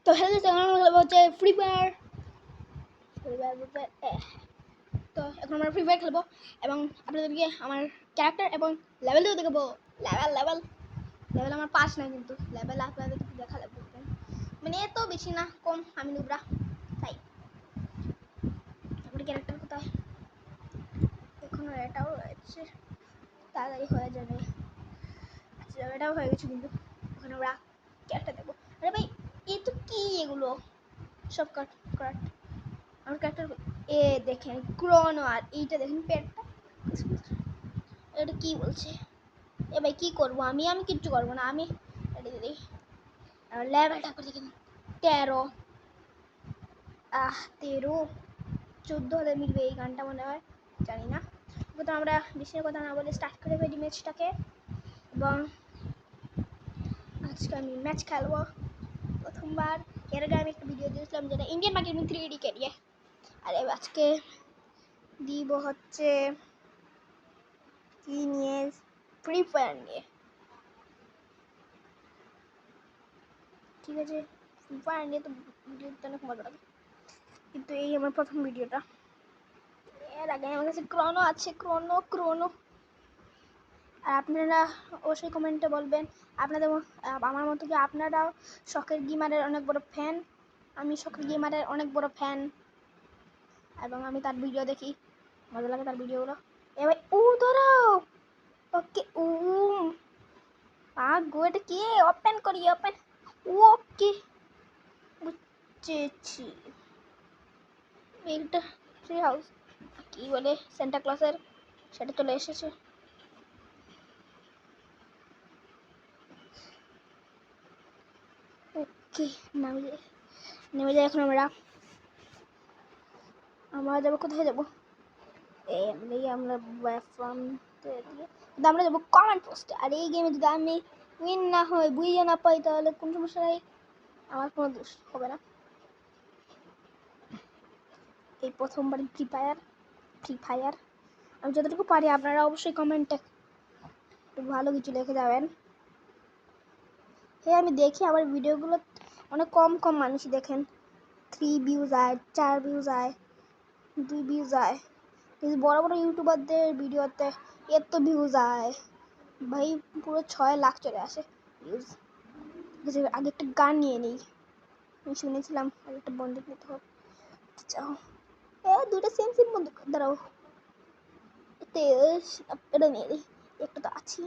তো হ্যালো হচ্ছে free fire. তো এখন আমরা ফ্রি ফায়ার খেলবো এবং আপনাদেরকে আমার ক্যারেক্টার এবং লেভেলও দেখাবো। লেভেল আমার 5 না, কিন্তু লেভেল আপনাদেরকে দেখা লাগবে, মানে এত বেশি না, কম। আমি নুবরা তাই। তারপরে ক্যারেক্টার কোথায়? এখন এটাও রয়েছে, তাড়াতাড়ি হয়ে যাবে। আচ্ছা, এটাও হয়ে গেছে, কিন্তু এখন আমরা ক্যারেক্টার দেবো। আরে ভাই, এ তো কি এগুলো সব কাট। আমার ক্যারেক্টার এ দেখেন ক্রোনো, আর এইটা দেখেন পেটটা। এটা কি বলছে? এ ভাই কি করবো আমি কিচ্ছু করবো না। আমি লেভেলটা করে দেখেন 13 14 হলে মিলবে এই গানটা মনে হয়, জানি না। তো আমরা বেশি কথা না বলে স্টার্ট করে ফেলি ম্যাচটাকে। এবং আজকে আমি ম্যাচ খেলবো প্রথমবার। এর আগে আমি একটা ভিডিও দিয়েছিলাম যেটা ইন্ডিয়ান মার্কেটিং 3D কে নিয়ে, আর আজকে দিব হচ্ছে কি নিয়ে, ফ্রি ফায়ার নিয়ে। ঠিক আছে, ফ্রি ফায়ার নিয়ে তো ভিডিওটা অনেক মজা লাগে, কিন্তু এই আমার প্রথম ভিডিওটা। এর আগে আমার কাছে ক্রোনো আছে, ক্রোনো। আর আপনারা অবশ্যই কমেন্টে বলবেন আপনাদের আমার মতো কি আপনারাও শখের গেমারের অনেক বড় ফ্যান। আমি শখের গেমারের অনেক বড় ফ্যান, এবং আমি তার ভিডিও দেখি, মজা লাগে তার ভিডিওগুলো। এবার ধরাও। ওকে, এটা কি? ওপেন করি, ওপেন। ওকে, বুঝেছি। এইটা ট্রি হাউস কি বলে, সেন্টা ক্লসের, সেটা চলে এসেছে। ওকে, নেমে যাই। এখন আমরা যাবো কোথায়? যাবো আমরা আমরা যাবো কমেন্ট পোস্টে। আর এই গেমে যদি আমি উইন না হয়, বুঝে না পাই, তাহলে কোন সমস্যা নেই, আমার কোনো দোষ হবে না। এই প্রথমবার ফ্রি ফায়ার আমি যতটুকু পারি, আপনারা অবশ্যই কমেন্টে একটু ভালো কিছু লিখে যাবেন। হ্যাঁ, আমি দেখি আমার ভিডিওগুলো অনেক কম মানুষই দেখেন। 3 ভিউজ আয়, 4 ভিউজ আয়, 2 ভিউজ আয়, কিন্তু বড় বড় ইউটিউবারদের ভিডিওতে এত ভিউজ আয় ভাই, পুরো 6 লাখ চলে আসে ভিউজ। আগে একটা গান নিয়ে নিই, আমি শুনেছিলাম আগে একটা বন্দুক নিতে হবে। চাও দুটো সেম বন্দুক, দাঁড়াও এটা নিয়ে নিই, একটা তো আছি।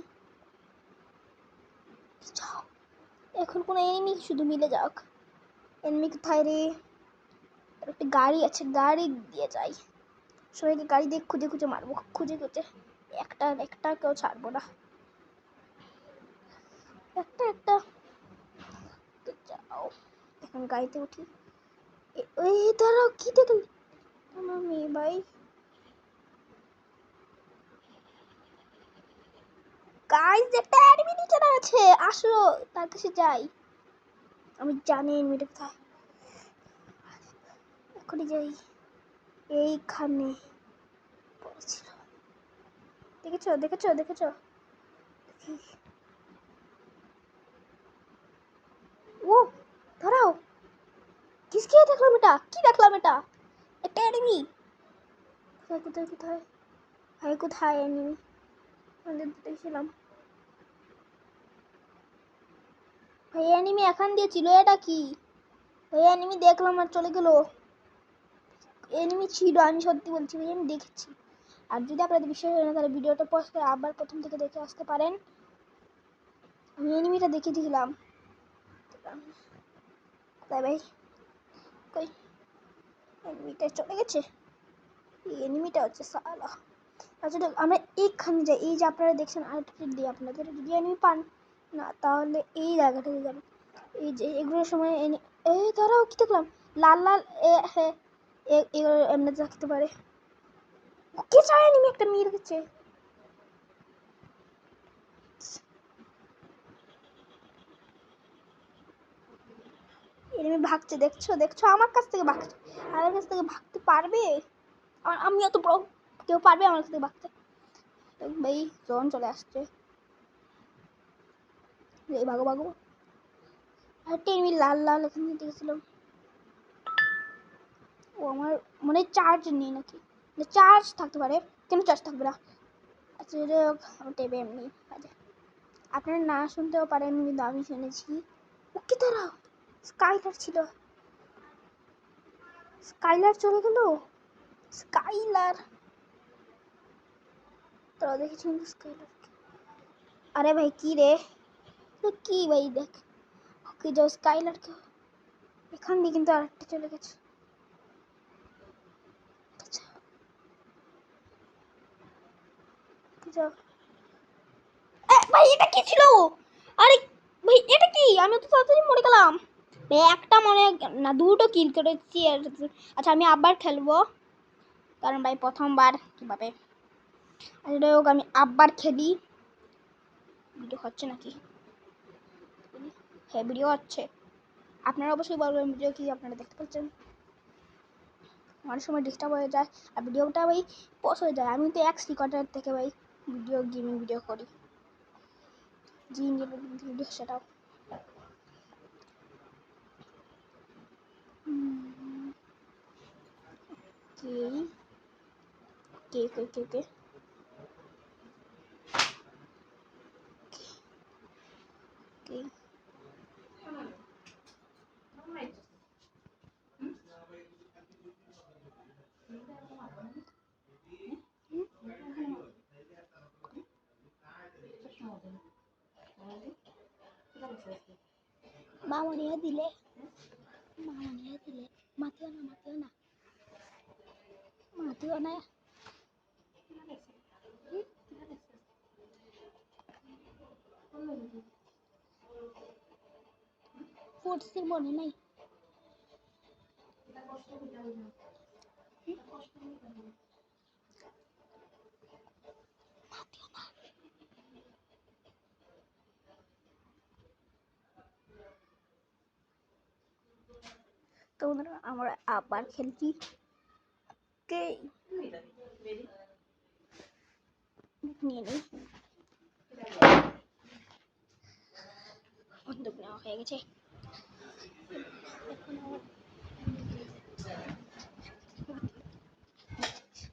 চাও এখন কোনো এনিমি শুধু মিলে যাক। এনিমি কোথায় রে? একটা গাড়ি আছে, গাড়ি দিয়ে যাই। সবাইকে গাড়ি দিয়ে খুঁজে মারবো, খুঁজে একটা কেউ ছাড়বো না, একটা। তো যাও, এখন গাড়িতে উঠি। ওই দাঁড়াও, কি দেখলি আমার মেয়ে ভাই? গাইস, একটা এনিমি নিচে আছে, আসো তার কাছে যাই। আমি জানি এনিমিটা কোথায়, এখনই যাই। এইখানে পড়েছিল, দেখেছো? ও ধরাও, কিসকে দেখলাম এটা? কি দেখলাম এটা? একটা এনিমি। কোথায় ভাই, কোথায় এনিমি? আমাদের দেখছিলাম ভাই, এনিমি এখান দিয়ে ছিল। এটা কি ভাই? এনিমি দেখলাম আর চলে গেল। এনিমি ছিল, আমি সত্যি বলছি ভাই, আমি দেখেছি। আর যদি আপনাদের বিশ্বাস হয় না, তাহলে ভিডিওটা পজ করে আবার প্রথম থেকে দেখে আসতে পারেন। আমি এনিমিটা দেখে দিলাম। তাই ভাই, কই এনিমিটা চলে গেছে? এই এনিমিটা হচ্ছে সালা। আচ্ছা, আমরা এইখানে যাই। এই যে আপনারা দেখছেন, আরেকটা টিপ দিই আপনাদের, যদি এনিমি পান না, তাহলে এই জায়গাটাতে যাবেন। এই যে এগুলোর সময় এই দাঁড়াও, কি দেখলাম? লাল হ্যাঁ, এগুলো এমনি থাকতে পারে। কে চায় এনিমি একটা মেরে দিচ্ছে। এনিমি ভাগছে, দেখছো আমার কাছ থেকে ভাগছে। আমার কাছ থেকে ভাগতে পারবে? আমি অত বড়, কেউ পারবে আমার কাছ থেকে ভাগতে? ভাই জন চলে আসছে, এই ভাগো। আর টেমি লাল লাল এখানে দেখছিলাম। ও আমার মনে চার্জ নেই নাকি, চার্জ থাকতে পারে, কেন চার্জ থাকবে না। আচ্ছা আমার টেবে এমনি বাজে, আপনারা না শুনতেও পারেন কিন্তু আমি শুনেছি। ওকে দাঁড়াও, স্কাইলার ছিল, স্কাইলার চলে গেল। স্কাইলার তোরা দেখেছি কিন্তু স্কাইলার। আরে ভাই কি রে, কি ভাই দেখ, ওকে যাও স্কাইলার কে, এখান দিয়ে কিন্তু আরেকটা চলে গেছে। ভাই এটা কি ছিল? আরে ভাই এটা কি, আমি তো তাড়াতাড়ি মরে গেলাম। ভাই একটা মনে না, দুটো কিল করেছি। আচ্ছা আমি আবার খেলবো, কারণ ভাই প্রথমবার কিভাবে। আচ্ছা হোক, আমি আবার খেলি। ভিডিও হচ্ছে নাকি? হ্যাঁ ভিডিও হচ্ছে, আপনারা অবশ্যই বলবেন ভিডিও কি আপনারা দেখতে পাচ্ছেন। অনেক সময় ডিস্টার্ব হয়ে যায় আর ভিডিওটা ভাই পজ হয়ে যায়। আমি তো এক্স রেকর্ডার থেকে ভাই ভিডিও গেমিং ভিডিও করি, জি ভিডিও সেটাও। কে কে কে কে কে কে মামনিয়া দিলে, মামনিয়া দিলে, মাতিও না মাতিও না মাতিও না। ফোর্সের মনে নাই। তো আমরা আবার খেলছি। কে নিয়ে নেই, বন্দুক নেওয়া হয়ে গেছে।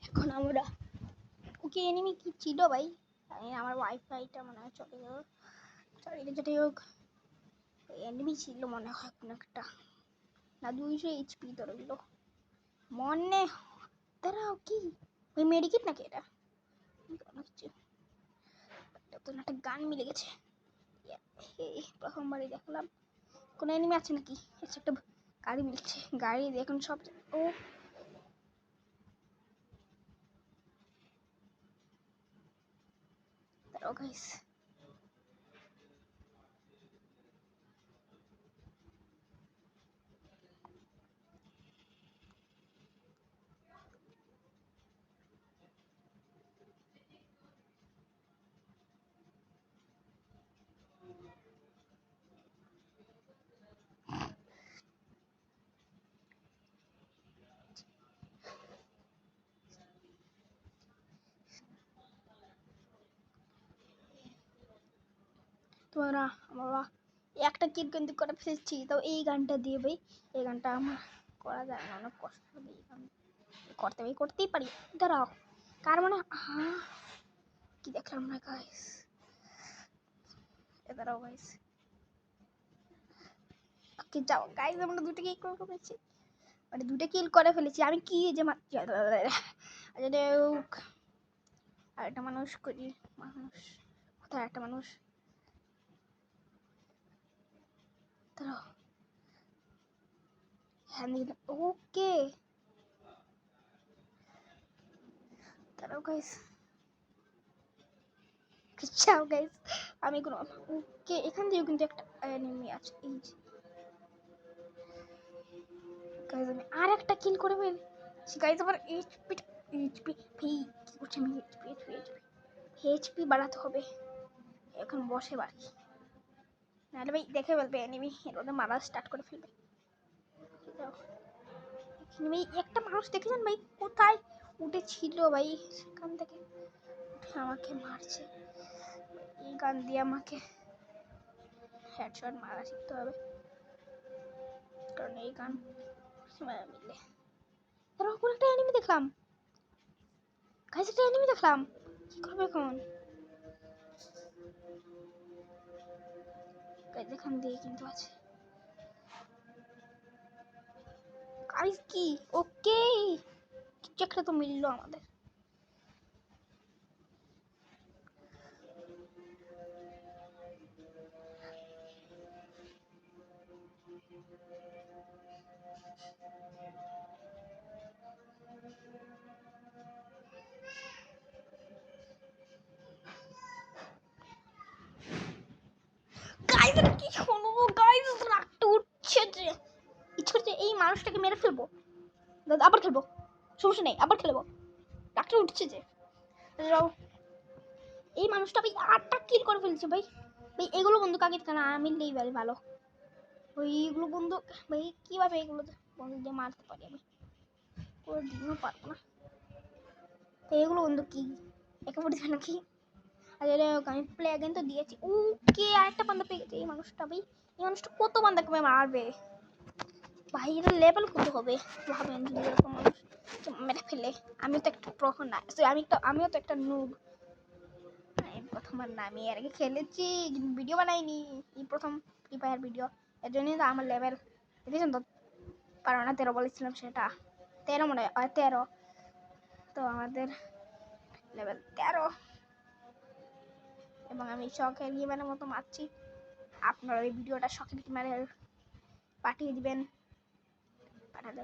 এখন আমরা ওকে এনিমি কি ছিল ভাই, আমার ওয়াইফাইটা মনে হয় চলে গেল, চলে যেটাই হোক। এনিমি ছিল মনে হয় কোনো একটা, না 200 এইচপি ধরলো মনে। দাঁড়াও কি ওই মেডিকেট নাকি এটা, একটা গান মিলে গেছে। প্রথমবারই দেখলাম কোনো এনিমি আছে নাকি, একটা গাড়ি মিলছে, গাড়ি দেখুন সব। ও দাঁড়াও গাইস, তোমরা আমরা একটা কিল কিন্তু করে ফেলছি। তো এই গানটা দিয়ে ভাই, এই গানটা আমার করা যায় না, অনেক কষ্ট হবে এই গান করতে, ভাই করতেই পারি। দাঁড়াও কার মানে কি দেখলাম না গাইস, দাঁড়াও গাইস, কি যাও গাইস, আমরা দুটো কিল করে ফেলেছি, মানে দুটো কিল করে ফেলেছি। আমি কি যে আর একটা মানুষ করি, মানুষ কোথায় একটা মানুষ, দাঁড়াও হ্যাঁ ওকে দাঁড়াও গাইস, যাও গাইস আমি কোনো ওকে, এখান দিয়েও কিন্তু একটা এনিমি আছে। এই যে গাইস আমি আর একটা কিল করে ফেলছি গাইস, আমার এইচপি এইচপি কি করছি আমি, এইচপি এইচপি এইচপি এইচপি বাড়াতে হবে এখন, বসে বাড়ি নাহলে ভাই দেখে ফেলবে এনিমি, এর মধ্যে মারা স্টার্ট করে ফেলবে। ভাই একটা মানুষ দেখেছেন ভাই কোথায় উঠেছিল ভাই, সেখান থেকে উঠে আমাকে মারছে। এই গান দিয়ে আমাকে হেডশট মারা শিখতে হবে। এই গান সময় মিলে তারপর কোন একটা অ্যানিমে দেখলাম গাইস একটা অ্যানিমে দেখলাম কি করবে এখন গাইস এখান দিয়ে কিন্তু আছে গাইস কি ওকে কিছু একটা তো মিললো আমাদের গাইস কি শোনো গাইস রাগটা উঠছে যে ইচ্ছে করছে এই মানুষটাকে মেরে ফেলবো আবার খেলবো সমস্যা নেই আবার খেলবো রাগটা উঠছে যে এই মানুষটা ভাই 8টা কিল করে ফেলছে ভাই ভাই এগুলো বন্ধু কাকে না আমি নেই ভালো ওইগুলো বন্ধু ভাই কিভাবে এগুলো বন্ধু দিয়ে মারতে পারি আমি কোনো দিনও পারবো না এগুলো বন্ধু কি একেবারে দিবে নাকি আরে আমি প্লে অ্যাগেন তো দিয়েছি ওকে আরেকটা বান্দা পেয়ে গেছে এই মানুষটা ভাই এই মানুষটা কত বান্দাকে মারবে ভাই এটা লেভেল কত হবে ভাবেন যদি এরকম মানুষ মেরে ফেলে আমিও তো একটা প্রো না আমিও তো একটা নুব প্রথমবার না আমি এর আগে খেলেছি ভিডিও বানাইনি এই প্রথম ফ্রি ফায়ার ভিডিও এর জন্যই তো আমার লেভেল দেখেছেন তো 12 না 13 বলেছিলাম সেটা 13 মনে হয় 13 তো আমাদের লেভেল 13 এবং আমি শখের গেমের মতো মারছি আপনারা এই ভিডিওটা শখের গেমারে পাঠিয়ে দিবেন পাঠালে